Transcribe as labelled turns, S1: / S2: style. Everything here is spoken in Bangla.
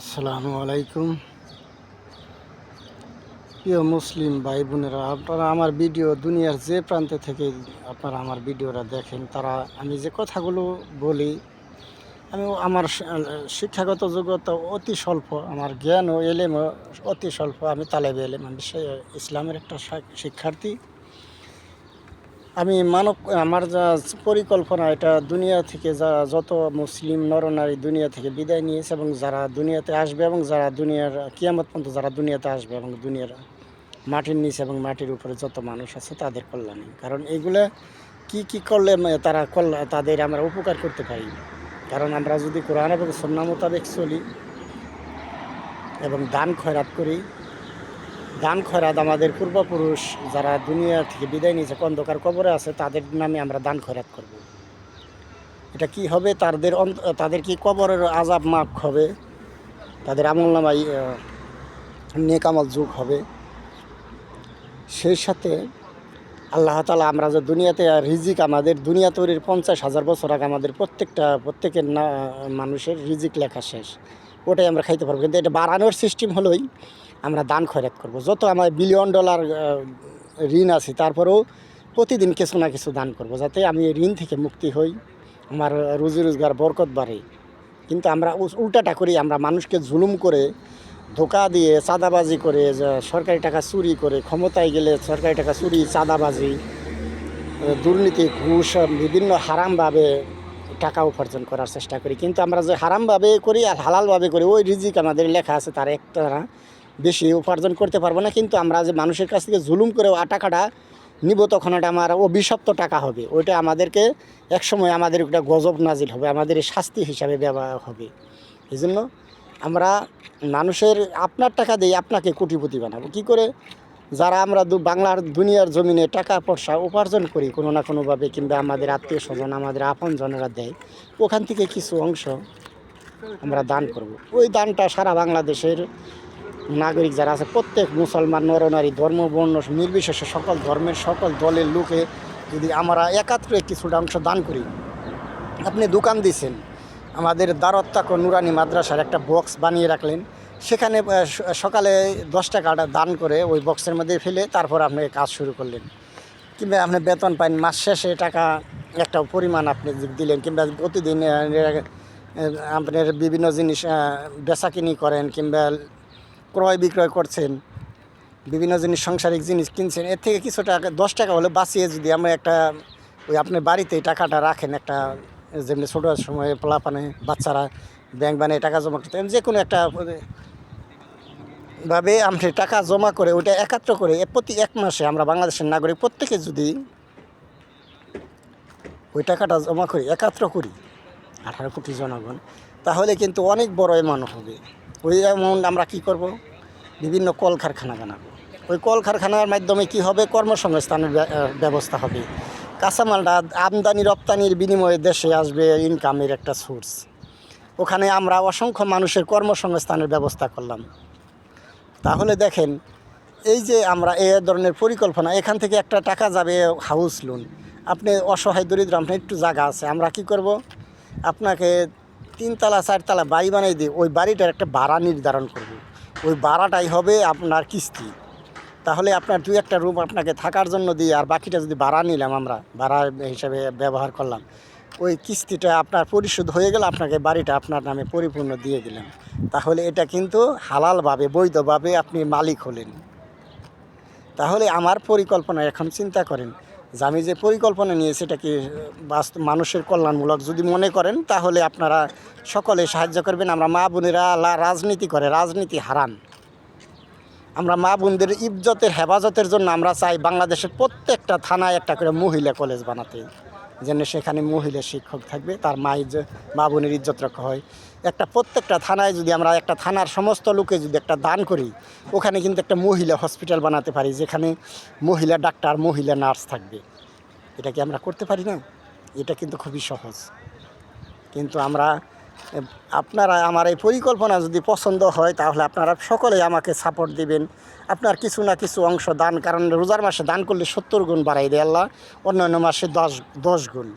S1: আসসালামু আলাইকুম। প্রিয় মুসলিম ভাই বোনেরা, আপনারা আমার ভিডিও দুনিয়ার যে প্রান্তে থেকে আপনারা আমার ভিডিওটা দেখেন, তারা আমি যে কথাগুলো বলি, আমার শিক্ষাগত যোগ্যতা অতি স্বল্প, আমার জ্ঞান ও এলেমও অতি স্বল্প। আমি তালেবে এলেম, আমি ইসলামের একটা শিক্ষার্থী। আমি আমার যা পরিকল্পনা, এটা দুনিয়া থেকে যত মুসলিম নরনারী দুনিয়া থেকে বিদায় নিয়েছে এবং যারা দুনিয়াতে আসবে এবং যারা দুনিয়ার কিয়ামত পর্যন্ত যারা দুনিয়াতে আসবে এবং দুনিয়ার মাটির নিচে এবং মাটির উপরে যত মানুষ আছে তাদের কল্যাণে। কারণ এগুলা কি করলে তাদের আমরা উপকার করতে পারি। কারণ আমরা যদি কোরআন এবং সুন্নাহ মোতাবেক চলি এবং দান খয়রাত করি, দান খয়রাত আমাদের পূর্বপুরুষ যারা দুনিয়া থেকে বিদায় নিয়েছে, অন্ধকার কবরে আছে, তাদের নামে আমরা দান খয়রাত করব। এটা কি হবে? তাদের কি কবরের আযাব মাফ হবে, তাদের আমলনামায় নেক আমল যোগ হবে। সেই সাথে আল্লাহ তাআলা আমরা যে দুনিয়াতে রিজিক, আমাদের দুনিয়া তৈরির 50,000 বছর আগে আমাদের প্রত্যেকের মানুষের রিজিক লেখা শেষ, ওটাই আমরা খাইতে পারবো। কিন্তু এটা বাড়ানোর সিস্টেম হলোই আমরা দান খয়রাত করব। যত আমার বিলিয়ন ডলার ঋণ আছে, তারপরেও প্রতিদিন কিছু না কিছু দান করব, যাতে আমি এই ঋণ থেকে মুক্তি হই, আমার রুজি রোজগার বরকত বাড়ে। কিন্তু আমরা উল্টাটা করি, আমরা মানুষকে জুলুম করে, ধোকা দিয়ে, চাঁদাবাজি করে, সরকারি টাকা চুরি করে, ক্ষমতায় গেলে সরকারি টাকা চুরি, চাঁদাবাজি, দুর্নীতি, ঘুষ, বিভিন্ন হারামভাবে টাকা উপার্জন করার চেষ্টা করি। কিন্তু আমরা যে হারামভাবে করি আর হালালভাবে করি, ওই রিজিক আমাদের লেখা আছে, তার একটা বেশি উপার্জন করতে পারবো না। কিন্তু আমরা যে মানুষের কাছ থেকে জুলুম করে টাকাটা নিব, তখন এটা আমার অভিশপ্ত টাকা হবে। ওইটা আমাদেরকে একসময় আমাদের একটা গজব নাজিল হবে, আমাদের শাস্তি হিসাবে ব্যবহার হবে। এই জন্য আমরা মানুষের আপনার টাকা দিয়ে আপনাকে কোটিপতি বানাবো কী করে? যারা আমরা বাংলার দুনিয়ার জমিনে টাকা পয়সা উপার্জন করি কোনো না কোনোভাবে, কিংবা আমাদের আত্মীয় স্বজন, আমাদের আপনজনেরা দেয়, ওখান থেকে কিছু অংশ আমরা দান করব। ওই দানটা সারা বাংলাদেশের নাগরিক যারা আছে, প্রত্যেক মুসলমান নরনারী, ধর্ম বর্ণ নির্বিশেষে সকল ধর্মের সকল দলের লোকে যদি আমরা একাত্রে কিছুটা অংশ দান করি। আপনি দোকান দিয়েছেন, আমাদের দারুত তাকওয়া নুরানি মাদ্রাসার একটা বক্স বানিয়ে রাখলেন, সেখানে সকালে 10 টাকাটা দান করে ওই বক্সের মধ্যে ফেলে তারপর আপনি কাজ শুরু করলেন। কিংবা আপনি বেতন পান, মাস শেষে টাকা একটা পরিমাণ আপনি দিলেন, কিংবা প্রতিদিন আপনার বিভিন্ন জিনিস বেচাকিনি করেন, কিংবা ক্রয় বিক্রয় করছেন, বিভিন্ন জিনিস সাংসারিক জিনিস কিনছেন, এর থেকে কিছু টাকা 10 টাকা হলে বাঁচিয়ে যদি আমরা একটা ওই আপনার বাড়িতে টাকাটা রাখেন, একটা যেমনি ছোটো সময়ে পোলাপানে বাচ্চারা ব্যাংক বানিয়ে টাকা জমা করতে, যে কোনো একটা ভাবে আমরা টাকা জমা করে ওইটা একাত্র করে প্রতি 1 মাসে আমরা বাংলাদেশের নাগরিক প্রত্যেকে যদি ওই টাকাটা জমা করি, একাত্র করি 18 কোটি জনগণ, তাহলে কিন্তু অনেক বড় অ্যামাউন্ট হবে। ওই অ্যামাউন্ট আমরা কি করব? বিভিন্ন কলকারখানা বানাবো। ওই কলকারখানার মাধ্যমে কি হবে? কর্মসংস্থানের ব্যবস্থা হবে। কাঁচামালটা আমদানি রপ্তানির বিনিময়ে দেশে আসবে ইনকামের একটা সোর্স। ওখানে আমরা অসংখ্য মানুষের কর্মসংস্থানের ব্যবস্থা করলাম। তাহলে দেখেন, এই যে আমরা এই ধরনের পরিকল্পনা, এখান থেকে একটা টাকা যাবে হাউস লোন। আপনি অসহায় দরিদ্র, আপনার একটু জায়গা আছে, আমরা কি করব? আপনাকে 3 তলা 4 তলা বাড়ি বানিয়ে দিই, ওই বাড়িটার একটা ভাড়া নির্ধারণ করব। ওই ভাড়াটাই হবে আপনার কিস্তি। তাহলে আপনার 2-1টা রুম আপনাকে থাকার জন্য দিই, আর বাকিটা যদি ভাড়া নিলাম, আমরা ভাড়া হিসাবে ব্যবহার করলাম, ওই কিস্তিটা আপনার পরিশোধ হয়ে গেলে আপনাকে বাড়িটা আপনার নামে পরিপূর্ণ দিয়ে দিলাম। তাহলে এটা কিন্তু হালালভাবে, বৈধভাবে আপনি মালিক হলেন। তাহলে আমার পরিকল্পনা এখন চিন্তা করেন যে আমি যে পরিকল্পনা নিয়েছি এটা কি মানুষের কল্যাণমূলক যদি মনে করেন, তাহলে আপনারা সকলে সাহায্য করবেন। আমরা মা বোনেরা রাজনীতি করে, রাজনীতি হারাম। আমরা মা বোনদের ইজ্জতের হেফাজতের জন্য আমরা চাই বাংলাদেশের প্রত্যেকটা থানায় একটা করে মহিলা কলেজ বানাতে, যেন সেখানে মহিলা শিক্ষক থাকবে, তার মা বোনের ইজ্জত রক্ষা হয়। প্রত্যেকটা থানায় যদি আমরা একটা থানার সমস্ত লোকে যদি একটা দান করি, ওখানে কিন্তু একটা মহিলা হসপিটাল বানাতে পারি, যেখানে মহিলা ডাক্তার, মহিলা নার্স থাকবে। এটা কি আমরা করতে পারি না? এটা কিন্তু খুবই সহজ। কিন্তু আপনারা আমার এই পরিকল্পনা যদি পছন্দ হয়, তাহলে আপনারা সকলেই আমাকে সাপোর্ট দিবেন। আপনার কিছু না কিছু অংশ দান, কারণ রোজার মাসে দান করলে 70 গুণ বাড়াই দেয় আল্লাহ, অন্যান্য মাসে 10 গুণ।